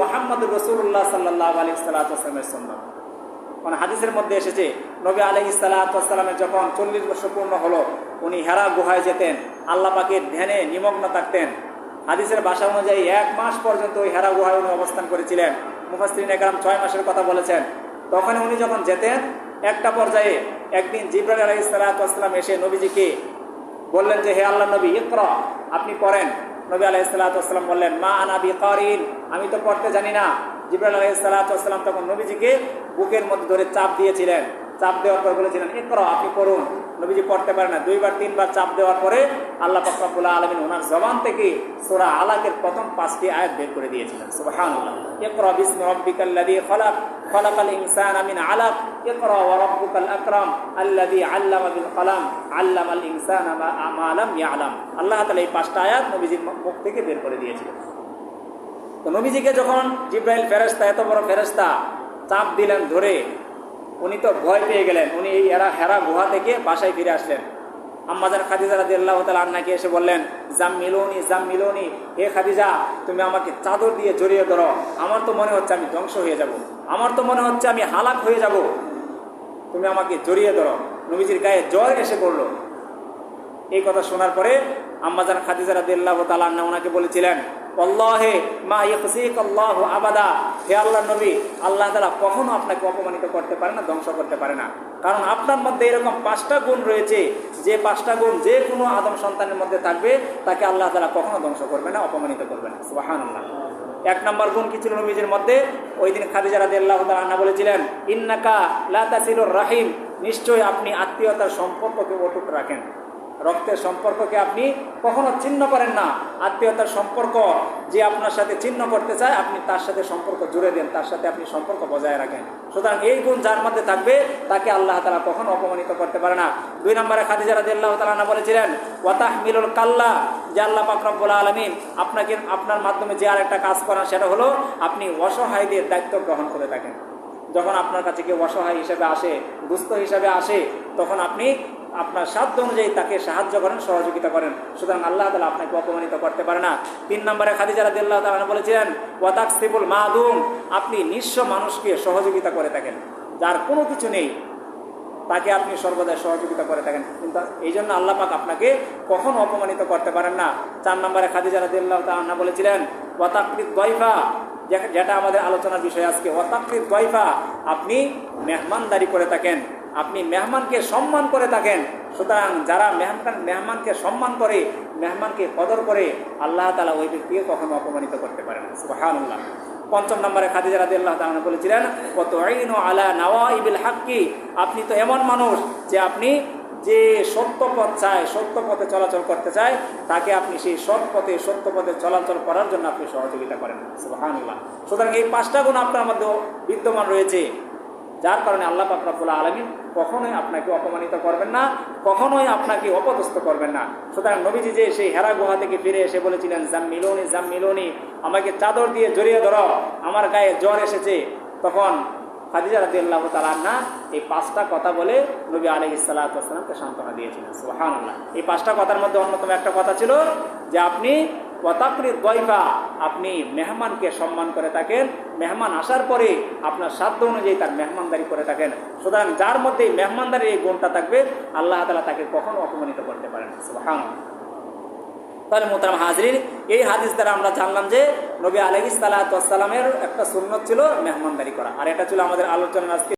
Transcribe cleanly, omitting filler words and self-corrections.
মুহাম্মদুর রাসূলুল্লাহ সাল্লাল্লাহু আলাইহি ওয়াসাল্লামের সুন্নাত। মানে হাদিসের মধ্যে এসেছে নবী আলাইহিস সালাতু ওয়াস সালামের যখন 40 বছর পূর্ণ হলো উনি হেরা গুহায় যেতেন, আল্লাহ পাকের ধ্যানে নিমগ্ন থাকতেন। হাদিসের ভাষা অনুযায়ী 1 মাস পর্যন্ত ওই হেরা গুহায় উনি অবস্থান করেছিলেন। মুফাসসিরিন একরাম 6 মাসের কথা বলেছেন। তখন উনি যখন যেতেন, একটা পর্যায়ে একদিন জিবরাইল আলাইহিস সালাতু ওয়াস সালাম এসে নবীজিকে বললেন যে, হে আল্লাহর নবী, ইকরা, আপনি পড়েন। নবী আলাইহিস সালাতু ওয়াস সালাম বললেন, মা আনা বিকারিন, আমি তো পড়তে জানি না। জিবরাইল আলাইহিস সালাতু ওয়াস সালাম তখন নবীজিকে বুকের মধ্যে ধরে চাপ দিয়েছিলেন। চাপ দেওয়ার পর বলেছিলেন, ইকরা, আপনি পড়ুন। নবীজি পড়তে পারে না। 2 বার 3 বার চাপ দেওয়ার পরে আল্লাহ পাক রব্বুল আলামিন ওনার জবান থেকে সূরা আলাকের প্রথম 5টি আয়াত বের করে দিয়েছিলেন। সুবহানাল্লাহ। ইকরা বিসমি রাব্বিকাল্লাযী খালাক, খালাকাল ইনসানা মিন আলাক, ইকরা ওয়া রাব্বুকাল আকরাম আল্লাযী আল্লামা বিল কলম, আল্লামাল ইনসানা মা লাম ইয়ালাম। আল্লাহ তাআলা এই 5টা আয়াত নবীজির মুখ থেকে বের করে দিয়েছিলেন। তো নবীজিকে যখন জিবরাইল ফেরেশতা, এত বড় ফেরেশতা, চাপ দিলেন ধরে, উনি তো ভয় পেয়ে গেলেন। উনি এই হেরা গুহা থেকে বাসায় ফিরে আসলেন। আম্মা জান খাদিজা রাদিয়াল্লাহু তাআলা আনহাকে এসে বললেন, জাম্মিলুনি জাম্মিলুনি, হে খাদিজা, তুমি আমাকে চাদর দিয়ে জড়িয়ে ধরো, আমার তো মনে হচ্ছে আমি ধ্বংস হয়ে যাব, আমার তো মনে হচ্ছে আমি হালাক হয়ে যাব, তুমি আমাকে জড়িয়ে ধরো। নবীজির গায়ে জ্বর এসে পড়লো। এই কথা শোনার পরে আম্মা জান খাদিজা রাদিয়াল্লাহু তাআলা আনহা ওনাকে বলেছিলেন, আল্লাহে মা ইয়াখজিকাল্লাহু আবাদা, হে আল্লাহর নবী, আল্লাহ তাআলা কখনো আপনাকে অপমানিত করতে পারে না, ধ্বংস করতে পারে না। কারণ আপনার মধ্যে এরকম 5টা গুণ রয়েছে, যে 5টা গুণ যে কোনো আদম সন্তানের মধ্যে থাকবে তাকে আল্লাহ তাআলা কখনো ধ্বংস করবে না, অপমানিত করবে না। সুবহানাল্লাহ। 1 নম্বর গুণ কি ছিল নবীজির মধ্যে? ওই দিন খাদিজা রাদিয়াল্লাহু তাআলা আনহা বলেছিলেন, ইন্নাকা লা তাসিলুর রাহিম, নিশ্চয়ই আপনি আত্মীয়তার সম্পর্ককে অটুট রাখেন, রক্তের সম্পর্ককে আপনি কখনো ছিন্ন করেন না। আত্মীয়তার সম্পর্ক যে আপনার সাথে ছিন্ন করতে চায়, আপনি তার সাথে সম্পর্ক জুড়ে দেন, তার সাথে আপনি সম্পর্ক বজায় রাখেন। সুতরাং এই গুণ যার মধ্যে থাকবে তাকে আল্লাহ তাআলা কখনো অপমানিত করতে পারে না। 2 নম্বরে খাদিজা রাদিয়াল্লাহু তাআলা আনহা বলেছিলেন, ওয়া তাহমিলুল কাল্লা, যে আল্লাহ পাক রব্বুল আলামিন আপনার মাধ্যমে যে আরেকটা কাজ করেন, সেটা হলো আপনি অসহায়দের দায়িত্ব গ্রহণ করে থাকেন। যখন আপনার কাছে কেউ অসহায় হিসেবে আসে, দুস্থ হিসেবে আসে, তখন আপনি আপনার সাধ্য অনুযায়ী তাকে সাহায্য করেন, সহযোগিতা করেন। সুতরাং আল্লাহ তাআলা আপনাকে অপমানিত করতে পারে না। 3 নম্বরে খাদিজা রাদিয়াল্লাহু তাআলা বলেছিলেন, ওয়া তাকসিবুল মাদুম, আপনি নিঃস্ব মানুষকে সহযোগিতা করে থাকেন, যার কোনো কিছু নেই তাকে আপনি সর্বদা সহযোগিতা করে থাকেন। কিন্তু এই জন্য আল্লাহ পাক আপনাকে কখনো অপমানিত করতে পারেন না। 4 নম্বরে খাদিজা রাদিয়াল্লাহু তাআলা বলেছিলেন, ওয়া তাকরিদ দাইফা, যেটা আমাদের আলোচনার বিষয় আজকে, ওয়া তাকরিদ দাইফা, আপনি মেহমানদারি করে থাকেন, আপনি মেহমানকে সম্মান করে থাকেন। সুতরাং যারা মেহমানকে সম্মান করে, মেহমানকে কদর করে, আল্লাহ তাআলা ওই ব্যক্তিকে কখনো অপমানিত করতে পারে না। সুবহানাল্লাহ। 5 নম্বরে খাদিজা রাদিয়াল্লাহু তাআলা বলেছিলেন, ওয়া তুঈনু আলা নাওয়াইবিল হাক্কি, আপনি তো এমন মানুষ যে আপনি যে সত্য পথ চায়, সত্য পথে চলাচল করতে চায়, তাকে আপনি সেই সৎ পথে, সত্য পথে চলাচল করার জন্য আপনি সহযোগিতা করেন। সুবহানাল্লাহ। সুতরাং এই 5টা গুণ আপনার মধ্যে বিদ্যমান রয়েছে, যার কারণে আল্লাহ পাক রব্বুল আলামিন কখনোই আপনাকে অপমানিত করবেন না, কখনোই আপনাকে অপদস্থ করবেন না। সুতরাং নবীজি যে সেই হেরা গুহা থেকে ফিরে এসে বলেছিলেন, জাম্মিলুনি জাম্মিলুনি, আমাকে চাদর দিয়ে জড়িয়ে ধরো, আমার গায়ে জ্বর এসেছে, তখন খাদিজা রাদিয়াল্লাহু তাআলা আনহা এই 5টা কথা বলে নবী আলাইহিস সালাতু ওয়াস সালামকে সান্ত্বনা দিয়েছিলেন। সুবহানাল্লাহ। এই 5টা কথার মধ্যে অন্যতম একটা কথা ছিল যে আপনি ওয়া তাকরিদ দাইফা, আপনি মেহমানকে সম্মান করে থাকেন, মেহমান আসার পরে আপনার সাধ্য অনুযায়ী তার মেহমানদারি করে থাকেন। সুতরাং যার মধ্যে মেহমানদারির এই গুণটা থাকবে, আল্লাহ তাআলা তাকে কখনো অপমানিত করতে পারেন না। সুবহানাল্লাহ। তাহলে মোহতারাম হাজরিন, এই হাদিস দ্বারা আমরা জানলাম যে নবী আলাইহিস সালাতু ওয়াস সালামের একটা সুন্নত ছিল মেহমানদারি করা, আর এটা ছিল আমাদের আলোচনার আজকে